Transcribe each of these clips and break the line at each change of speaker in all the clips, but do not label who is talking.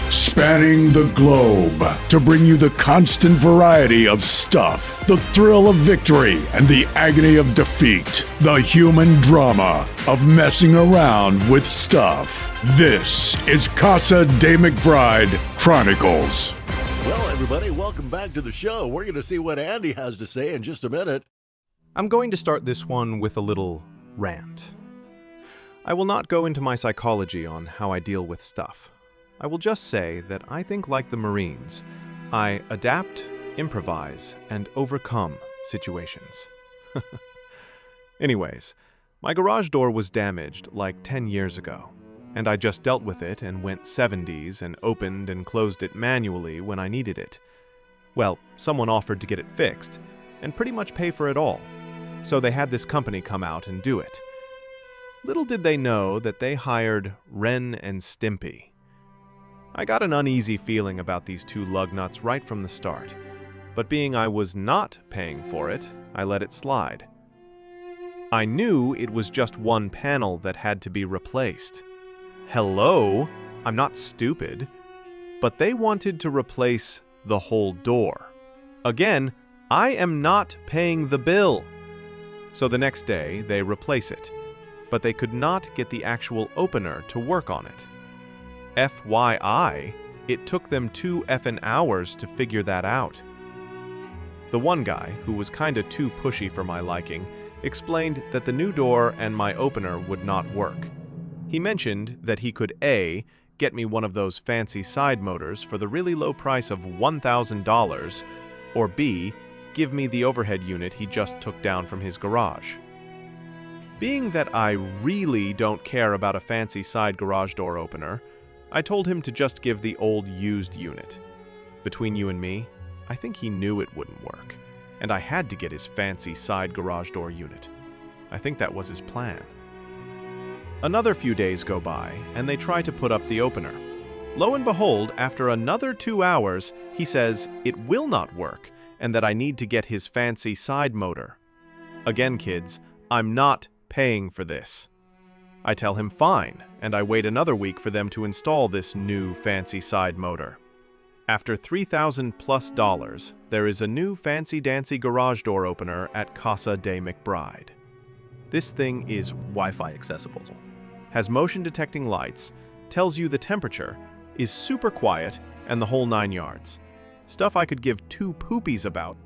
Spanning the globe to bring you the constant variety of stuff, the thrill of victory, and the agony of defeat. The human drama of messing around with stuff. This is Casa de McBride Chronicles.
Well, everybody, welcome back to the show. We're going to see what Andy has to say in just a minute.
I'm going to start this one with a little rant. I will not go into my psychology on how I deal with stuff. I will just say that I think like the Marines, I adapt, improvise, and overcome situations. Anyways, my garage door was damaged like 10 years ago, and I just dealt with it and went 70s and opened and closed it manually when I needed it. Well, someone offered to get it fixed, and pretty much pay for it all, so they had this company come out and do it. Little did they know that they hired Ren and Stimpy. I got an uneasy feeling about these two lugnuts right from the start, but being I was not paying for it, I let it slide. I knew it was just one panel that had to be replaced. Hello? I'm not stupid. But they wanted to replace the whole door. Again, I am not paying the bill. So the next day, they replace it, but they could not get the actual opener to work on it. FYI, it took them 2 effing hours to figure that out. The one guy, who was kinda too pushy for my liking, explained that the new door and my opener would not work. He mentioned that he could A, get me one of those fancy side motors for the really low price of $1,000, or B, give me the overhead unit he just took down from his garage. Being that I really don't care about a fancy side garage door opener, I told him to just give the old used unit. Between you and me, I think he knew it wouldn't work, and I had to get his fancy side garage door unit. I think that was his plan. Another few days go by, and they try to put up the opener. Lo and behold, after another 2 hours, he says it will not work, and that I need to get his fancy side motor. Again, kids, I'm not paying for this. I tell him fine, and I wait another week for them to install this new fancy side motor. After $3,000+ there is a new fancy-dancy garage door opener at Casa de McBride. This thing is
Wi-Fi accessible,
has motion-detecting lights, tells you the temperature, is super quiet, and the whole 9 yards. Stuff I could give 2 poopies about.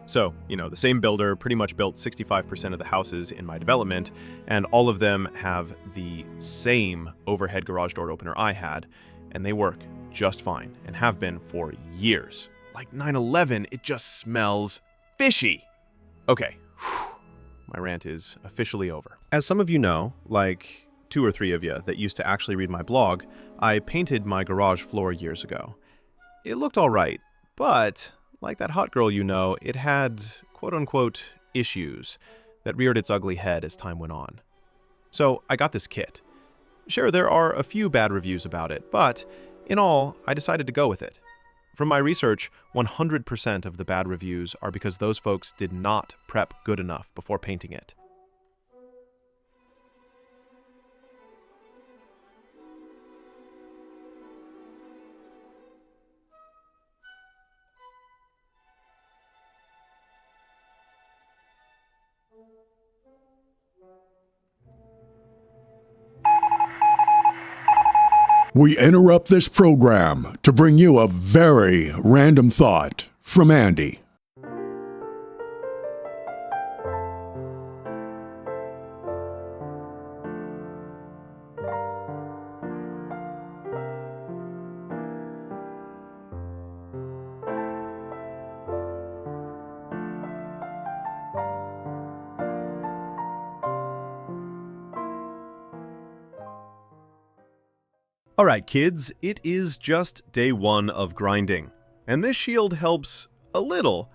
So, the same builder pretty much built 65% of the houses in my development, and all of them have the same overhead garage door opener I had, and they work just fine, and have been for years. Like 9/11, it just smells fishy. Okay, my rant is officially over. As some of you know, like 2 or 3 of you that used to actually read my blog, I painted my garage floor years ago. It looked alright, but like that hot girl it had quote-unquote issues that reared its ugly head as time went on. So I got this kit. Sure, there are a few bad reviews about it, but in all, I decided to go with it. From my research, 100% of the bad reviews are because those folks did not prep good enough before painting it.
We interrupt this program to bring you a very random thought from Andy.
Alright kids, it is just day 1 of grinding, and this shield helps a little,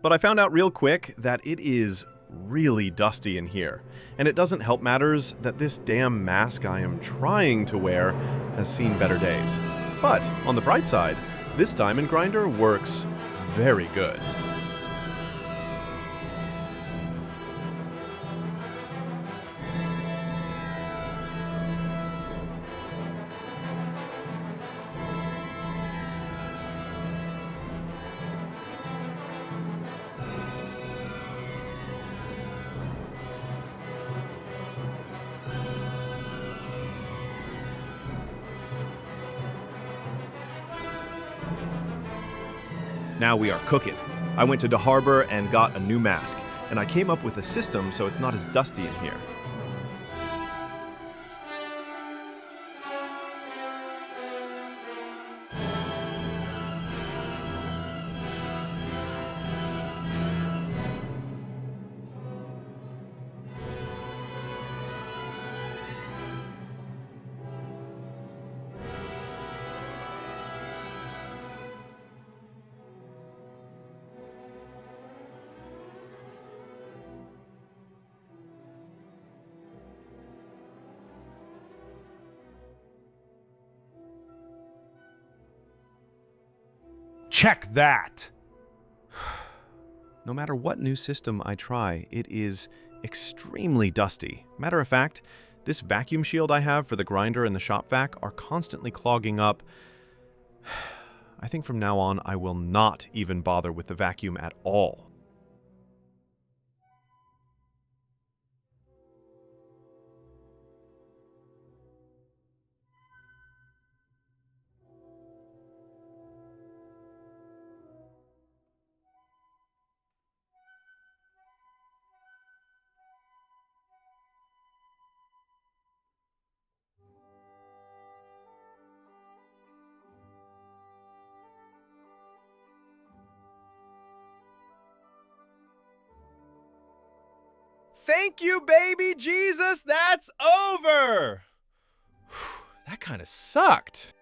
but I found out real quick that it is really dusty in here. And it doesn't help matters that this damn mask I am trying to wear has seen better days. But, on the bright side, this diamond grinder works very good.
Now we are cooking. I went to the harbor and got a new mask, and I came up with a system so it's not as dusty in here.
Check that!
No matter what new system I try, it is extremely dusty. Matter of fact, this vacuum shield I have for the grinder and the shop vac are constantly clogging up. I think from now on I will not even bother with the vacuum at all.
Thank you, baby Jesus, that's over! That kind of sucked.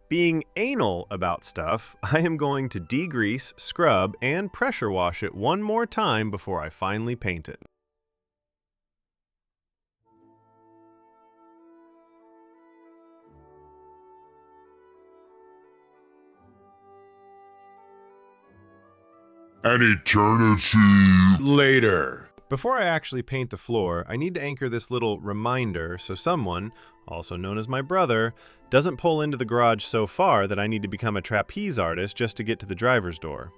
Being anal about stuff, I am going to degrease, scrub, and pressure wash it one more time before I finally paint it.
An eternity later.
Before I actually paint the floor, I need to anchor this little reminder so someone, also known as my brother, doesn't pull into the garage so far that I need to become a trapeze artist just to get to the driver's door.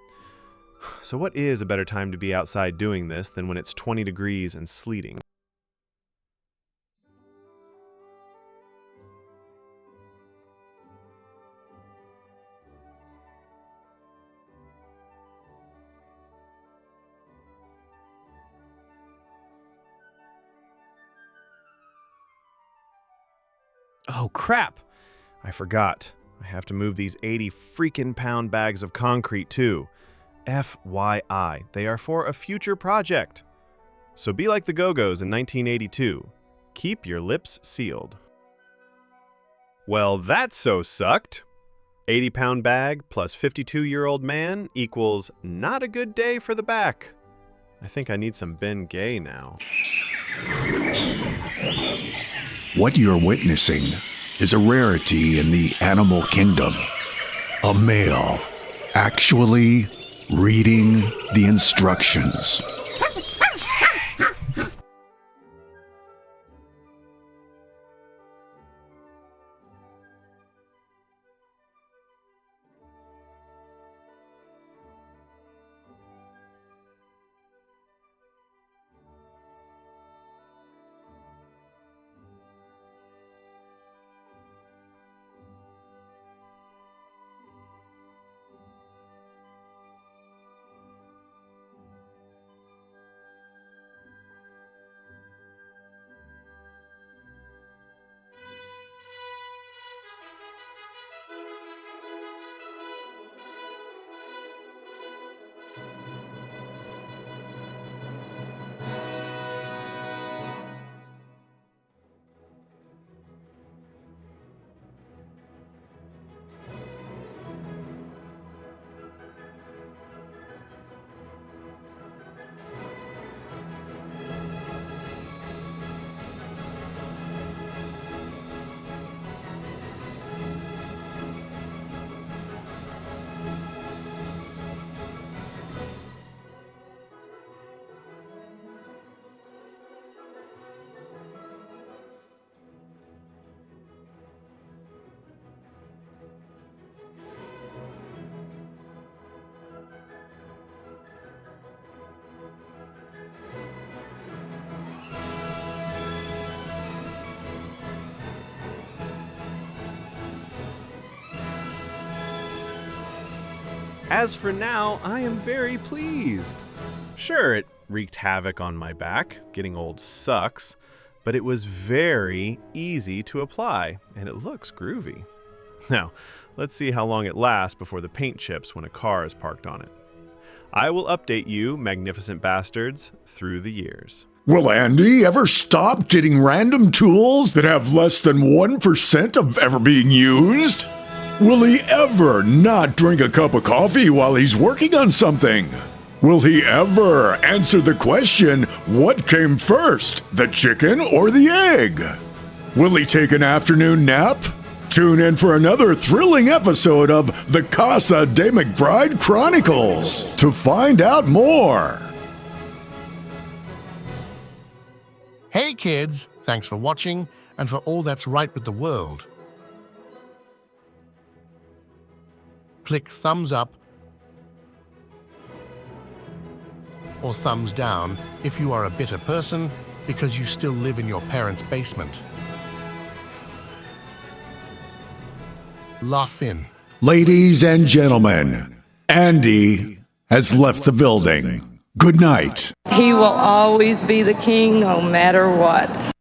So what is a better time to be outside doing this than when it's 20 degrees and sleeting? Oh crap! I forgot. I have to move these 80 freaking pound bags of concrete too. FYI, they are for a future project. So be like the Go-Go's in 1982. Keep your lips sealed. Well, that so sucked. 80-pound bag plus 52-year-old man equals not a good day for the back. I think I need some Ben Gay now.
What you're witnessing is a rarity in the animal kingdom. A male actually reading the instructions.
As for now, I am very pleased. Sure, it wreaked havoc on my back. Getting old sucks. But it was very easy to apply, and it looks groovy. Now, let's see how long it lasts before the paint chips when a car is parked on it. I will update you, magnificent bastards, through the years.
Will Andy ever stop getting random tools that have less than 1% of ever being used? Will he ever not drink a cup of coffee while he's working on something? Will he ever answer the question, what came first, the chicken or the egg? Will he take an afternoon nap? Tune in for another thrilling episode of the Casa de McBride Chronicles to find out more.
Hey kids, thanks for watching and for all that's right with the world. Click thumbs up or thumbs down if you are a bitter person because you still live in your parents' basement. Laugh in.
Ladies and gentlemen, Andy has left the building. Good night.
He will always be the king no matter what.